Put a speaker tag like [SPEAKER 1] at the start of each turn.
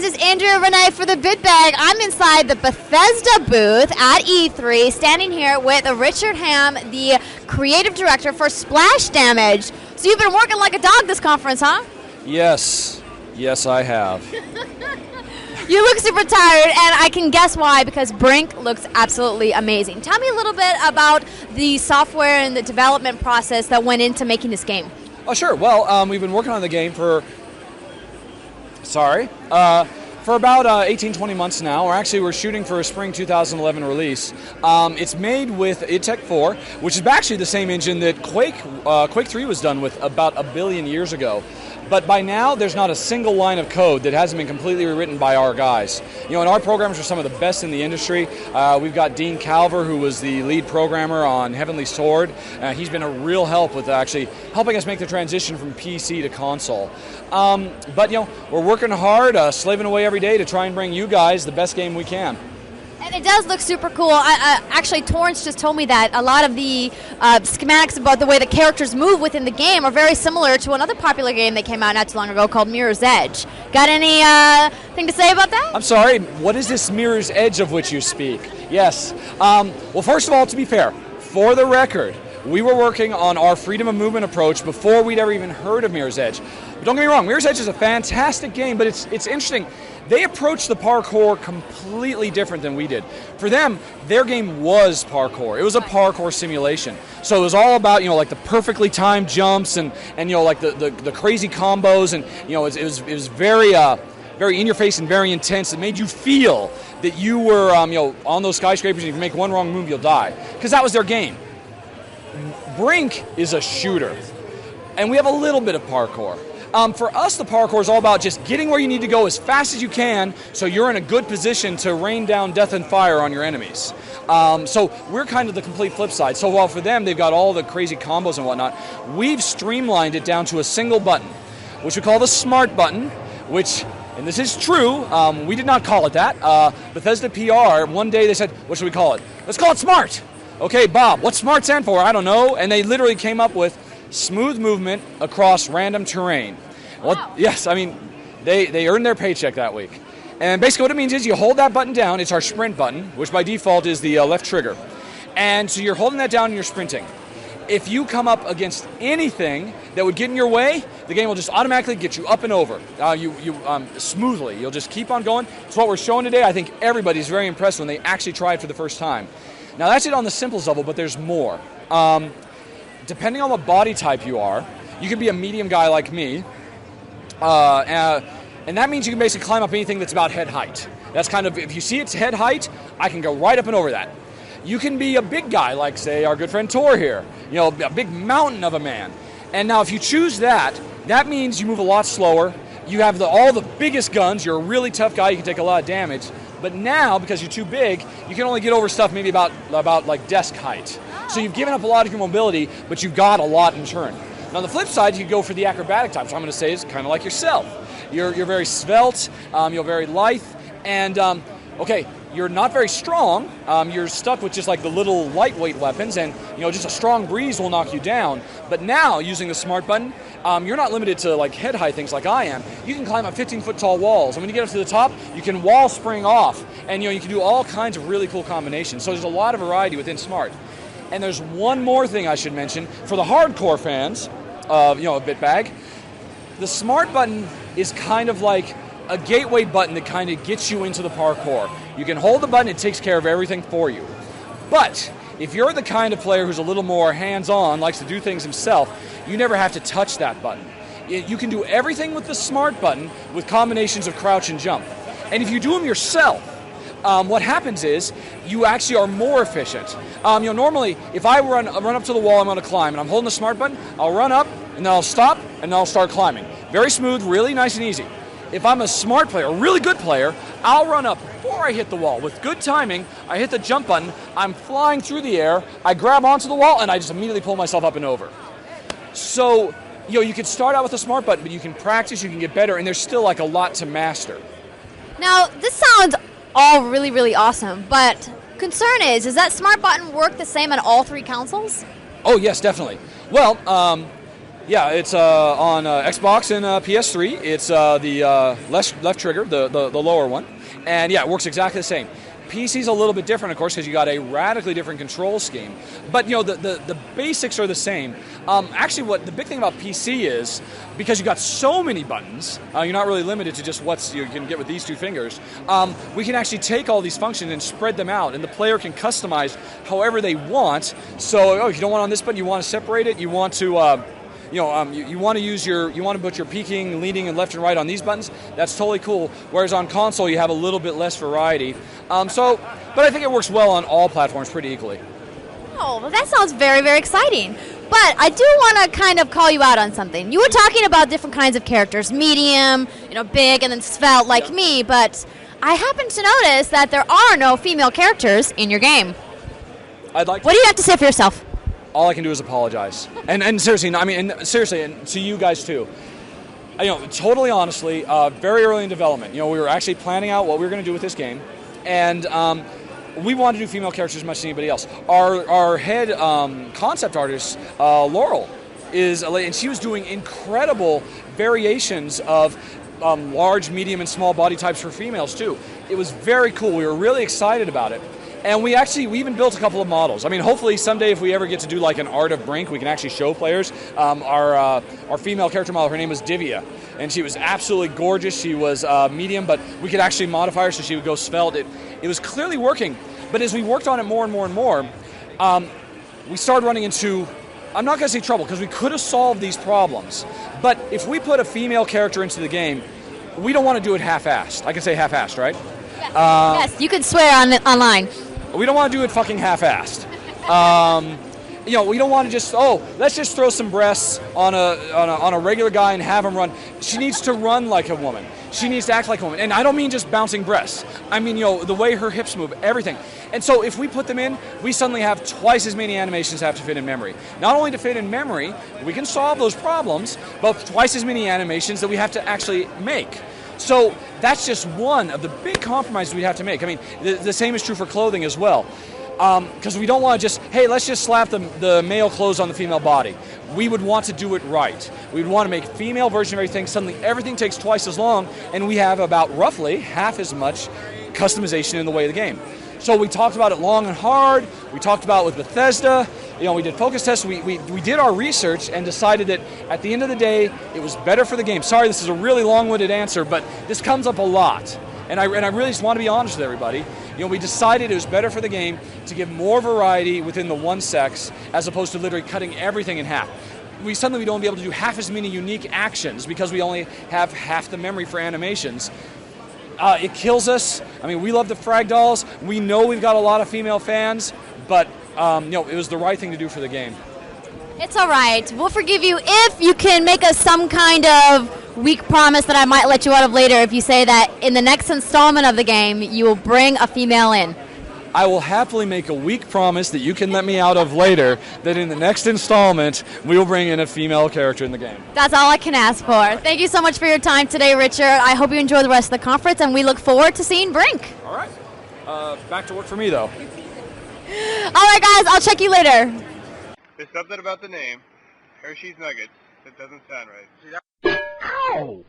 [SPEAKER 1] is Andrea Rene for the Bitbag. I'm inside the Bethesda booth at E3, standing here with Richard Ham, the creative director for Splash Damage. So you've been working like a dog this conference, huh?
[SPEAKER 2] Yes. Yes, I have.
[SPEAKER 1] You look super tired, and I can guess why, because BRINK looks absolutely amazing. Tell me a little bit about the software and the development process that went into making this game.
[SPEAKER 2] Oh, sure. Well, we've been working on the game for about 18, 20 months now. We're shooting for a spring 2011 release. It's made with id 4, which is actually the same engine that Quake 3 was done with about 1 billion years ago. But by now, there's not a single line of code that hasn't been completely rewritten by our guys. And our programmers are some of the best in the industry. We've got Dean Calver, who was the lead programmer on Heavenly Sword. He's been a real help with actually helping us make the transition from PC to console. But we're working hard, slaving away every day to try and bring you guys the best game we can.
[SPEAKER 1] And it does look super cool. Actually, Torrance just told me that a lot of the schematics about the way the characters move within the game are very similar to another popular game that came out not too long ago called Mirror's Edge. Got any thing to say about that?
[SPEAKER 2] I'm sorry, what is this Mirror's Edge of which you speak? Yes. Well, first of all, to be fair, for the record, we were working on our freedom of movement approach before we'd ever even heard of Mirror's Edge. But don't get me wrong, Mirror's Edge is a fantastic game, but it's interesting. They approached the parkour completely different than we did. For them, their game was parkour. It was a parkour simulation. So it was all about, like the perfectly timed jumps and like the crazy combos, and it was very very in your face and very intense. It made you feel that you were on those skyscrapers, and if you make one wrong move, you'll die. Because that was their game. BRINK is a shooter, and we have a little bit of parkour. For us, the parkour is all about just getting where you need to go as fast as you can so you're in a good position to rain down death and fire on your enemies. So we're kind of the complete flip side. So while for them, they've got all the crazy combos and whatnot, we've streamlined it down to a single button, which we call the smart button, which, and this is true, we did not call it that. Bethesda PR, one day they said, what should we call it? Let's call it smart. Okay, Bob, what's smart stand for? I don't know. And they literally came up with smooth movement across random terrain.
[SPEAKER 1] Wow.
[SPEAKER 2] Well, yes, I mean, they earned their paycheck that week. And basically what it means is you hold that button down. It's our sprint button, which by default is the left trigger. And so you're holding that down and you're sprinting. If you come up against anything that would get in your way, the game will just automatically get you up and over. Smoothly. You'll just keep on going. It's what we're showing today. I think everybody's very impressed when they actually try it for the first time. Now, that's it on the simplest level, but there's more. Depending on what body type you are, you can be a medium guy like me, and that means you can basically climb up anything that's about head height. That's kind of, if you see it's head height, I can go right up and over that. You can be a big guy, like, say, our good friend Tor here, a big mountain of a man. And now if you choose that means you move a lot slower. You have all the biggest guns. You're a really tough guy. You can take a lot of damage. But now, because you're too big, you can only get over stuff maybe about like desk height. So you've given up a lot of your mobility, but you've got a lot in turn. Now on the flip side, you could go for the acrobatic type. So I'm going to say is kind of like yourself. You're very svelte, you're very lithe, and you're not very strong. You're stuck with just like the little lightweight weapons, and just a strong breeze will knock you down. But now, using the smart button, you're not limited to like head high things like I am. You can climb up 15-foot tall walls, and when you get up to the top, you can wall spring off, and you can do all kinds of really cool combinations. So there's a lot of variety within smart. And there's one more thing I should mention for the hardcore fans of Bitbag. The smart button is kind of like a gateway button that kind of gets you into the parkour. You can hold the button, it takes care of everything for you. But if you're the kind of player who's a little more hands-on, likes to do things himself, you never have to touch that button. You can do everything with the smart button with combinations of crouch and jump. And if you do them yourself, what happens is you actually are more efficient. Normally, if I run up to the wall, I'm going to climb, and I'm holding the smart button, I'll run up, and then I'll stop, and then I'll start climbing. Very smooth, really nice and easy. If I'm a smart player, a really good player, I'll run up before I hit the wall. With good timing, I hit the jump button, I'm flying through the air, I grab onto the wall, and I just immediately pull myself up and over. So, you can start out with a smart button, but you can practice, you can get better, and there's still like a lot to master.
[SPEAKER 1] Now, this sounds all really, really awesome, but concern is, does that smart button work the same on all three consoles?
[SPEAKER 2] Oh, yes, definitely. Well, Yeah, it's on Xbox and PS3. It's the left trigger, the lower one. And yeah, it works exactly the same. PC's a little bit different, of course, because you got a radically different control scheme. But, the basics are the same. Actually, what the big thing about PC is, because you got so many buttons, you're not really limited to just what you can get with these two fingers. We can actually take all these functions and spread them out, and the player can customize however they want. So, if you don't want on this button, you want to separate it, you want to... you want to put your peeking, leaning, and left and right on these buttons. That's totally cool. Whereas on console, you have a little bit less variety. But I think it works well on all platforms pretty equally.
[SPEAKER 1] Oh, well, that sounds very, very exciting. But I do want to kind of call you out on something. You were talking about different kinds of characters, medium, big, and then svelte like me. But I happen to notice that there are no female characters in your game.
[SPEAKER 2] What
[SPEAKER 1] do you have to say for yourself?
[SPEAKER 2] All I can do is apologize. And seriously, and to you guys too. Totally honestly, very early in development, we were actually planning out what we were going to do with this game, and we wanted to do female characters as much as anybody else. Our head concept artist, Laurel, is a lady, and she was doing incredible variations of large, medium, and small body types for females too. It was very cool. We were really excited about it. And we even built a couple of models. Hopefully someday if we ever get to do like an art of BRINK, we can actually show players. Our female character model, her name was Divya, and she was absolutely gorgeous. She was medium, but we could actually modify her so she would go svelte. It was clearly working, but as we worked on it more and more and more, we started running into, I'm not going to say trouble, because we could have solved these problems. But if we put a female character into the game, we don't want to do it half-assed. I can say half-assed, right?
[SPEAKER 1] Yes, you can swear online.
[SPEAKER 2] We don't want to do it fucking half-assed. We don't want to just, let's just throw some breasts on a regular guy and have him run. She needs to run like a woman. She needs to act like a woman. And I don't mean just bouncing breasts. I mean, the way her hips move, everything. And so if we put them in, we suddenly have twice as many animations have to fit in memory. Not only to fit in memory, we can solve those problems, but twice as many animations that we have to actually make. So that's just one of the big compromises we'd have to make. The same is true for clothing as well. Because we don't want to just, hey, let's just slap the male clothes on the female body. We would want to do it right. We would want to make a female version of everything. Suddenly everything takes twice as long, and we have about roughly half as much customization in the way of the game. So we talked about it long and hard. We talked about it with Bethesda. We did focus tests. We did our research and decided that at the end of the day, it was better for the game. Sorry, this is a really long-winded answer, but this comes up a lot. And I really just want to be honest with everybody. We decided it was better for the game to give more variety within the one sex as opposed to literally cutting everything in half. We suddenly don't be able to do half as many unique actions because we only have half the memory for animations. It kills us. We love the frag dolls. We know we've got a lot of female fans, but it was the right thing to do for the game.
[SPEAKER 1] It's all right. We'll forgive you if you can make us some kind of weak promise that I might let you out of later if you say that in the next installment of the game, you will bring a female in.
[SPEAKER 2] I will happily make a weak promise that you can let me out of later that in the next installment, we will bring in a female character in the game.
[SPEAKER 1] That's all I can ask for. Thank you so much for your time today, Richard. I hope you enjoy the rest of the conference, and we look forward to seeing BRINK.
[SPEAKER 2] All right. Back to work for me, though.
[SPEAKER 1] All right, guys. I'll check you later.
[SPEAKER 3] There's something about the name, Hershey's Nuggets, that doesn't sound right. Ow!